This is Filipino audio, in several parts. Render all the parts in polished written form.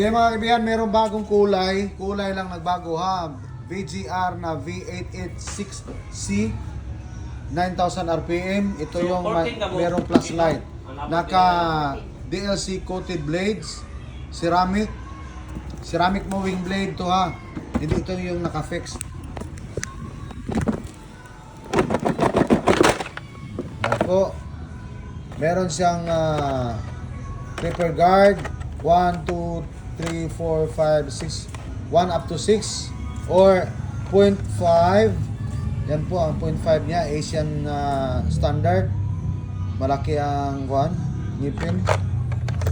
Okay mga kaibigan, merong bagong kulay. Kulay lang nagbago ha. VGR na V886C 9,000 RPM. Ito yung merong plus light. Naka DLC coated blades. Ceramic moving blade to ha. Hindi ito yung naka-fix. Po. Meron siyang clipper guard 1, 2, 3, 4, 5, 6 1 up to 6 or 0.5. Yan po ang 0.5 niya, Asian standard. Malaki ang ngipin.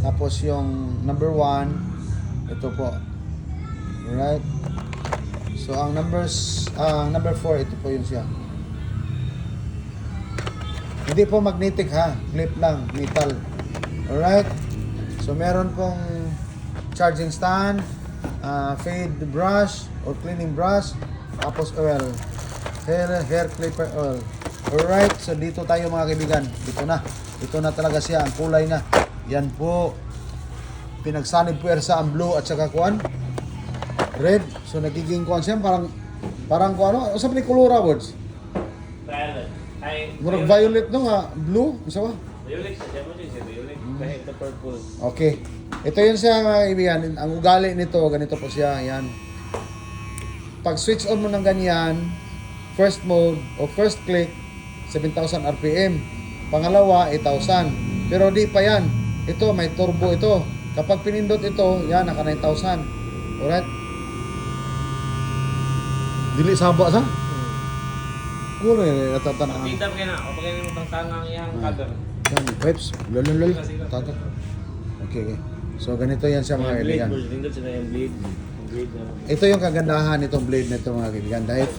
Tapos yung number 1 ito po. Alright. So ang number 4 ito po yun siya. Hindi po magnetic ha, clip lang, metal. Alright. So meron pong charging stand, fade brush or cleaning brush, tapos oil, hair clipper oil. Alright, so dito tayo mga kaibigan. Ito na talaga siya, ang kulay na. Yan po. Pinagsanib puwersa ang blue at saka red. So nagiging siya, parang ano, sa ni kulura words? Violet. Murag violet no nga, blue, isa ba? Violet siya mo din siya, violet. Kahit ito purple. Okay. Ito yun siya mga kaibigan. Ang ugali nito, ganito po siya. Yan. Pag switch on mo ng ganyan, first mode o first click, 7,000 RPM. Pangalawa, 8,000. Pero di pa yan. Ito, may turbo ito. Kapag pinindot ito, yan, naka 9,000. Alright? Dili saba sa? Kuno yun, natatanaan. Pagkita ka na, o pagkita mo tangtangang iyang cover. Yan, pipes. Lululul. Tato. Okay. So, ganito yan siya mga kaibigan. Ito yung kagandahan nitong blade nito mga kaibigan. Dahil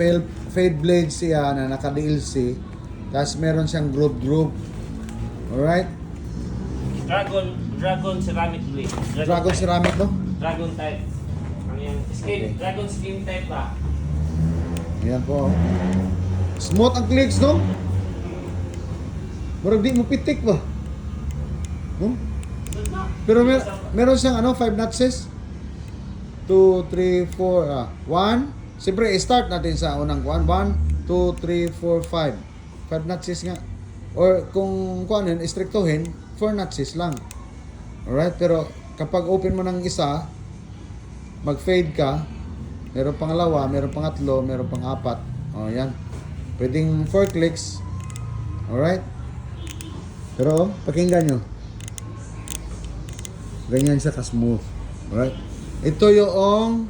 fade blade siya na naka-DLC. Tapos meron siyang groove. Alright? Dragon ceramic blade. Dragon ceramic no? Dragon type. Ang yung skin, Okay. dragon skin type ba? Ayan po. Smooth ang clicks no? Murag di mo pitik ba? No? Pero meron siyang 5 notches. 2, 3, 4, 1. Siyempre, i-start natin sa unang 1, 2, 3, 4, 5. 5 notches nga. Or kung yun, istriktuhin, 4 notches lang. Alright, pero kapag open mo ng isa, mag-fade ka, meron pangalawa, meron pangatlo, meron pang-apat. O, yan. Pwedeng 4 clicks. Alright? Pero, pakinggan nyo. Ganyan siya ka-smooth. Alright? Ito yung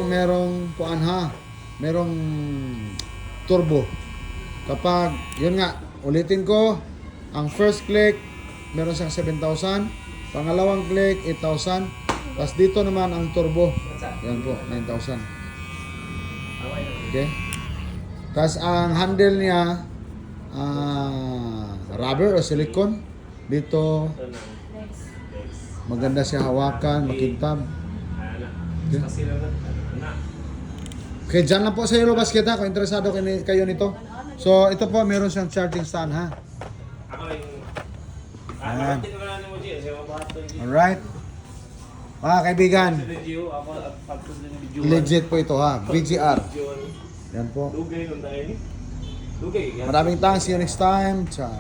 merong merong turbo. Kapag, yun nga, ulitin ko, ang first click, meron siyang 7,000. Pangalawang click, 8,000. Tapos dito naman ang turbo. Yan po, 9,000. Okay? Tapos ang handle niya, rubber o silicone. Dito, maganda siya hawakan, makintab. Okay, dyan lang po sa Yellow Basket ha, kung interesado kayo nito. So, ito po, meron siyang charging stand ha. Ayan. Alright. Mga kaibigan, legit po ito ha, VGR. Yan po. Maraming thanks, see you next time. Ciao.